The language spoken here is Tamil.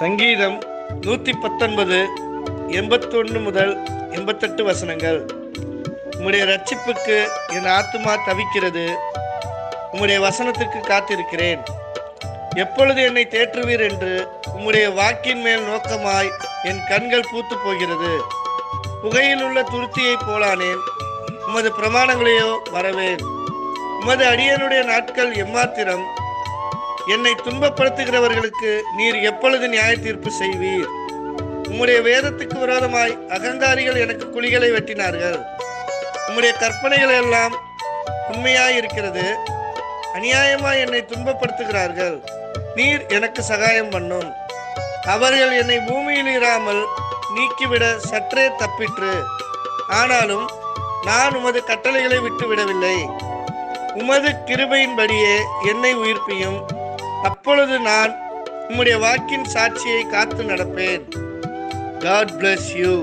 சங்கீதம் 119 81 முதல் 88 வசனங்கள். உம்முடைய இரட்சிப்புக்கு என் ஆத்துமா தவிக்கிறது, உம்முடைய வசனத்துக்கு காத்திருக்கிறேன். எப்பொழுது என்னை தேற்றுவீர் என்று உம்முடைய வாக்கின் மேல் நோக்கமாய் என் கண்கள் பூத்து போகிறது. புகையில் உள்ள துருத்தியைப் போலானேன், உமது பிரமாணங்களையோ வரவேன். உமது அடியனுடைய நாட்கள் எம்மாத்திரம்? என்னை துன்பப்படுத்துகிறவர்களுக்கு நீர் எப்பொழுது நியாய தீர்ப்பு செய்வீர்? உம்முடைய வேதத்துக்கு விரோதமாய் அகங்காரிகள் எனக்கு குழிகளை வெட்டினார்கள். உம்முடைய கற்பனைகள் எல்லாம் உண்மையாய் இருக்கிறது. அநியாயமாய் என்னை துன்பப்படுத்துகிறார்கள். நீர் எனக்கு சகாயம் பண்ணும். அவர்கள் என்னை பூமியில் இராமல் நீக்கிவிட சற்றே தப்பிற்று. ஆனாலும் நான் உமது கட்டளைகளை விட்டு விடவில்லை. உமது கிருபையின்படியே என்னை உயிர்ப்பியும். அப்பொழுது நான் உம்முடைய வாக்கின் சாட்சியை காத்து நடப்பேன். God bless you.